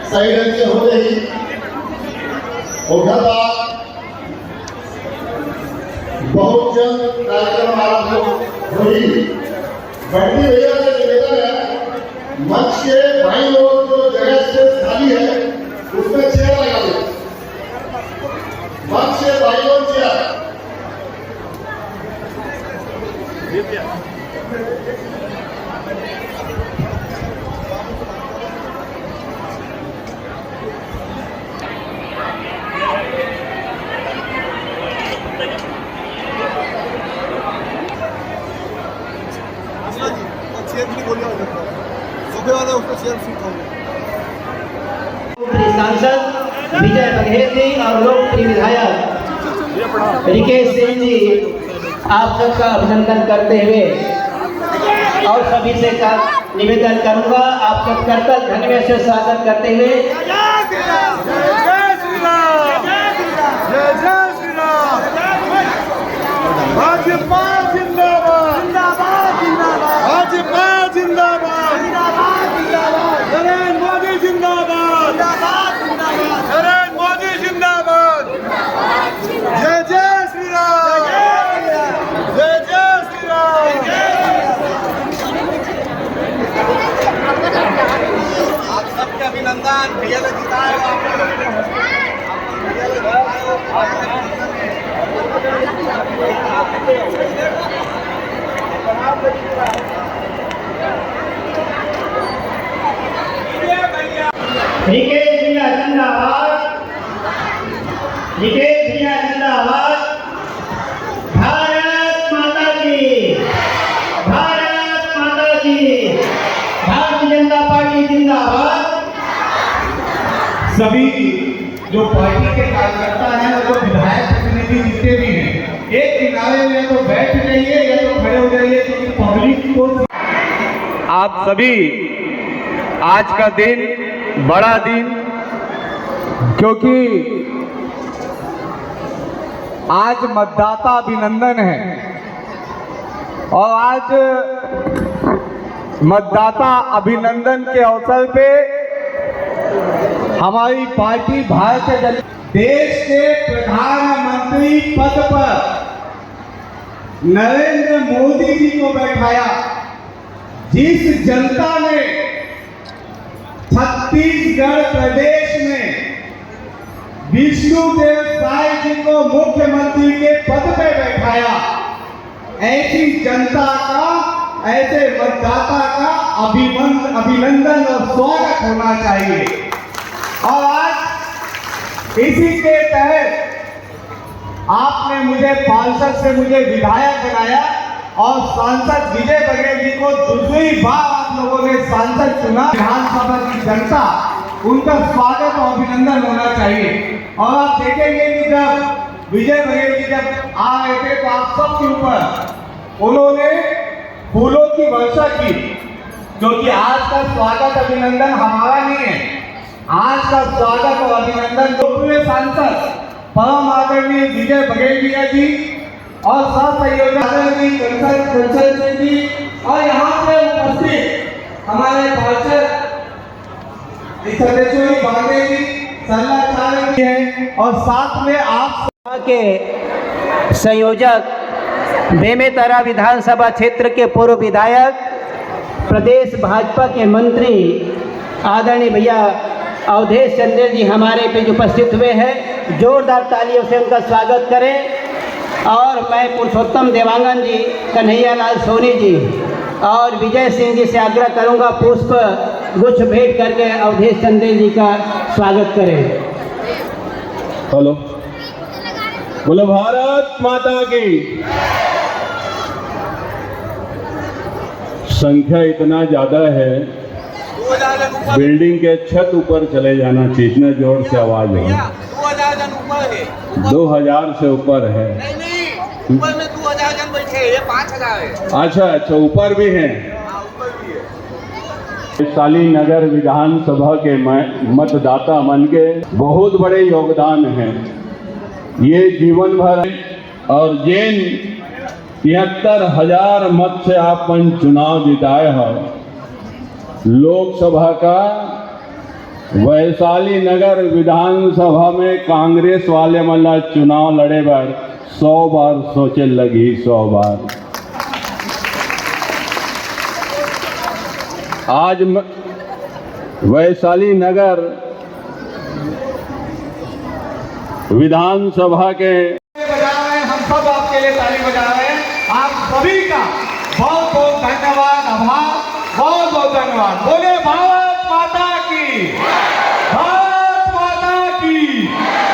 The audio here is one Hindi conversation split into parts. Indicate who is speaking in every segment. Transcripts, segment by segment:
Speaker 1: सही ढंग से हो रही उठा था। बहुत जल्द कार्यक्रम आरंभ हुई। बंटी भैया से निवेदन है, मंच के भाई लोग जो जगह से खाली है उसमें चेयर लगा दे। मंच के भाई लोग चेयर।
Speaker 2: सांसद विजय बघेल जी और लोकप्रिय विधायक रिकेश सिंह जी, आप सबका अभिनंदन करते हुए और सभी से निवेदन करूंगा, आप सब करतल धन्यवाद से स्वागत करते हुए
Speaker 1: भाजपा जिंदाबाद, भाजपा जिंदाबाद, नरेंद्र मोदी जिंदाबाद, नरेंद्र मोदी जिंदाबाद। जय जय श्री राम, जय जय श्री राम। आप सबके अभिनंदन। भैया ने जिताया।
Speaker 2: रिकेश भैया जिंदाबाद, रिकेश भैया जिंदाबाद। भारत माता की, भारत माता की, भारतीय जनता पार्टी जिंदाबाद।
Speaker 3: सभी जो पार्टी के कार्यकर्ता हैं और जो विधायक प्रतिनिधि जितने भी हैं, एक किनारे में तो बैठ जाइए या तो खड़े हो जाइए, क्योंकि पब्लिक को
Speaker 4: आप सभी आज का दिन बड़ा दिन, क्योंकि आज मतदाता अभिनंदन है और आज मतदाता अभिनंदन के अवसर पे हमारी पार्टी भारतीय जनता देश के प्रधानमंत्री पद पर नरेंद्र मोदी जी को बैठाया। जिस जनता ने छत्तीसगढ़ प्रदेश में विष्णुदेव साय जी को मुख्यमंत्री के पद पे बैठाया, ऐसी जनता का, ऐसे मतदाता का अभिनंदन और स्वागत होना चाहिए। और आज इसी के तहत आपने मुझे पार्षद से मुझे विधायक बनाया और सांसद विजय बघेल जी को दूसरी बार आप लोगों ने सांसद चुना। विधानसभा की जनता, उनका स्वागत और अभिनंदन होना चाहिए। और आप देखेंगे कि जब विजय बघेल जी जब आ रहे थे तो आप सबके ऊपर उन्होंने फूलों की वर्षा की, क्योंकि आज का स्वागत अभिनंदन हमारा नहीं है, आज का स्वागत और अभिनंदन लोकप्रिय सांसद परम आदरणीय विजय बघेल जी और सहसंयोजक आदरणीय कंसल जी और यहाँ पे उपस्थित हमारे पार्षद सदस्यों बांगे जी, सरलाचार्य जी हैं और साथ में आप
Speaker 2: के संयोजक बेमेतरा विधानसभा क्षेत्र के पूर्व विधायक, प्रदेश भाजपा के मंत्री आदरणीय भैया अवधेश चंदेल जी हमारे पे उपस्थित हुए हैं। जोरदार तालियों से उनका स्वागत करें। और मैं पुरुषोत्तम देवांगन जी, कन्हैयालाल सोनी जी और विजय सिंह जी से आग्रह करूंगा पुष्प गुच्छ भेंट करके अवधेश चंदेल जी का स्वागत करें।
Speaker 4: हेलो, बोलो भारत माता की। संख्या इतना ज्यादा है, बिल्डिंग के छत ऊपर चले जाना चाहिए, इतना जोर से आवाज है। 2000 से ऊपर है। नहीं, ऊपर में 2000 जन बैठे हैं, ये 5000 है। अच्छा, ऊपर भी है। वैशाली नगर विधानसभा के मतदाता मन के बहुत बड़े योगदान हैं, ये जीवन भर। और जिन 73,000 मत से आपन चुनाव जिताए हो, लोकसभा का
Speaker 5: वैशाली नगर विधानसभा में कांग्रेस वाले मतलब चुनाव लड़े बार 100 बार सोचे लगी 100 बार। आज वैशाली नगर विधानसभा के
Speaker 4: बजा रहे हैं, हम सब आपके लिए ताली बजा रहे हैं। आप सभी का बहुत बहुत धन्यवाद, आभार, बहुत बहुत धन्यवाद। बोले भारत माता की, भारत माता की,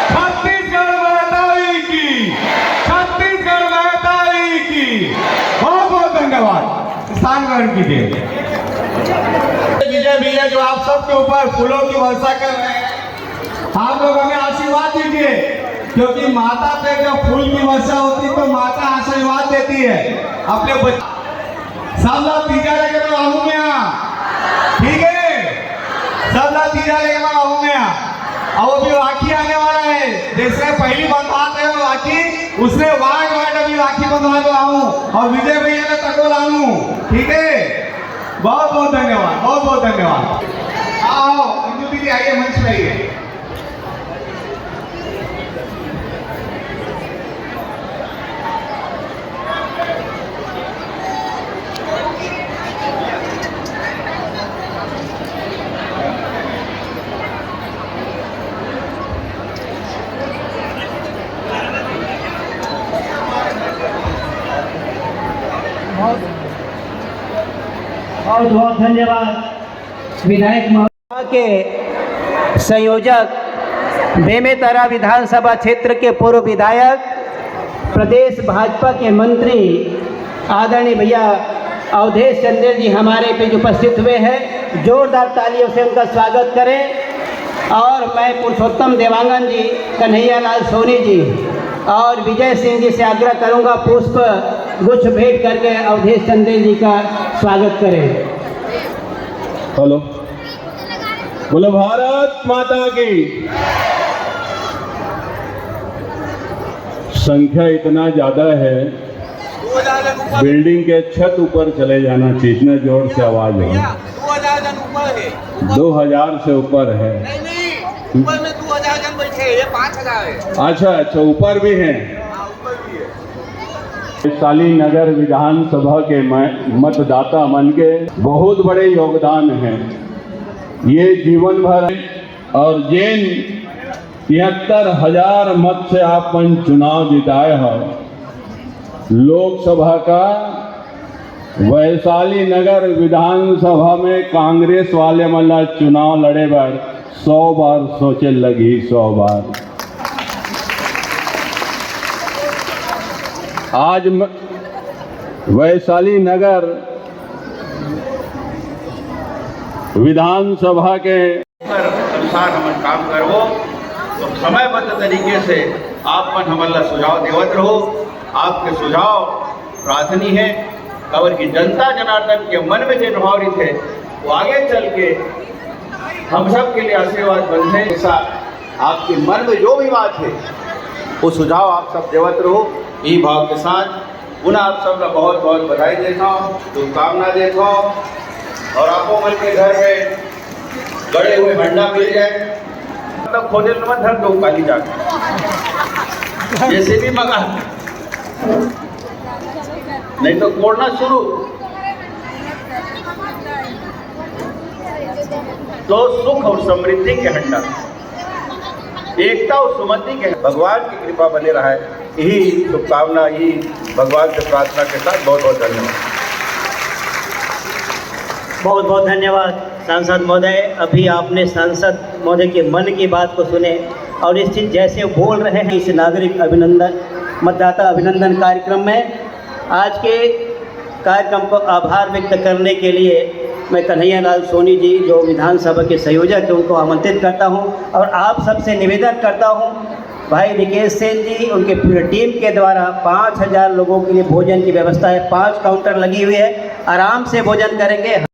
Speaker 4: छत्तीसगढ़ माताई की, छत्तीसगढ़ माताई की। बहुत बहुत धन्यवाद। स्थान ग्रहण कीजिए। विजय भैया जो आप सबके ऊपर फूलों की वर्षा कर रहे हैं, आप लोग हमें आशीर्वाद दीजिए, क्योंकि माता पे जब फूल की वर्षा होती है तो माता आशीर्वाद देती है अपने बच्चे। सबला तीजा लेके मैं आऊंगा, ठीक है? सबला तीजा लेके मैं आऊंगा। अब अभी राखी आने वाला है, जिसने पहली बंधवाते है राखी, उसने वार्ड वार्ड अभी राखी बंधवा के आऊं और विजय भैया ने तको लाऊं, ठीक है? बहुत बहुत धन्यवाद, बहुत बहुत धन्यवाद। आओ इंदु दीदी आइए, मंच पे आइए।
Speaker 2: बहुत बहुत धन्यवाद विधायक महोदय के संयोजक, बेमेतरा विधानसभा क्षेत्र के पूर्व विधायक, प्रदेश भाजपा के मंत्री आदरणीय भैया अवधेश चंदेल जी हमारे बीच उपस्थित हुए हैं। जोरदार तालियों से उनका स्वागत करें। और मैं पुरुषोत्तम देवांगन जी, कन्हैयालाल सोनी जी और विजय सिंह जी से आग्रह करूंगा पुष्प गुच्छ भेंट करके अवधेश चंदेल जी का स्वागत करें।
Speaker 5: हेलो, बोलो भारत माता की। संख्या इतना ज्यादा है, बिल्डिंग के छत ऊपर चले जाना चाहिए, इतना जोर से आवाज है।
Speaker 6: 2000 जन ऊपर है,
Speaker 5: 2000 से ऊपर है।
Speaker 6: नहीं ऊपर में 2000 जन बैठे हैं, ये 5000 है।
Speaker 5: अच्छा, ऊपर भी है।
Speaker 6: हाँ, ऊपर भी है।
Speaker 5: वैशाली नगर विधानसभा के मतदाता मन के बहुत बड़े योगदान हैं। ये जीवन भर और जिन 73,000 मत से आपन चुनाव जिताए हो लोकसभा का, वैशाली नगर विधानसभा में कांग्रेस वाले मतलब चुनाव लड़े बार 100 बार सोचे लगी 100 बार। आज वैशाली नगर विधानसभा के
Speaker 7: अनुसार हम काम करवो तो समयबद्ध तरीके से आप पर हमला सुझाव देवत रहो। आपके सुझाव प्रार्थनीय है और की जनता जनार्दन के मन में जो प्रभावित है वो आगे चल के हम सब के लिए आशीर्वाद बनते हैं। ऐसा आपके मन में जो भी बात है वो सुझाव आप सब देवत रहो। यही भाव के साथ पुनः आप सब का बहुत बहुत बधाई देता हूँ, शुभकामना देता हूँ। और आपको मन के घर में गड़े हुए भंडा मिल जाए, मतलब खोदे तो मत धर दो काली जाकर, जैसे भी मंगा, नहीं तो कोड़ना शुरू। तो सुख और समृद्धि के हंडा, एकता और सुमति के, भगवान की कृपा बने रहा है। यही शुभकामना, यही भगवान से प्रार्थना के साथ बहुत बहुत धन्यवाद।
Speaker 2: बहुत बहुत धन्यवाद सांसद महोदय। अभी आपने सांसद महोदय के मन की बात को सुने और इस चीज जैसे बोल रहे हैं इस नागरिक अभिनंदन मतदाता अभिनंदन कार्यक्रम में, आज के कार्यक्रम को आभार व्यक्त करने के लिए मैं कन्हैयालाल सोनी जी जो विधानसभा के संयोजक हैं उनको आमंत्रित करता हूं और आप सबसे निवेदन करता हूं, भाई निकेश सेन जी उनके पूरी टीम के द्वारा 5000 लोगों के लिए भोजन की व्यवस्था है। 5 काउंटर लगी हुई है, आराम से भोजन करेंगे।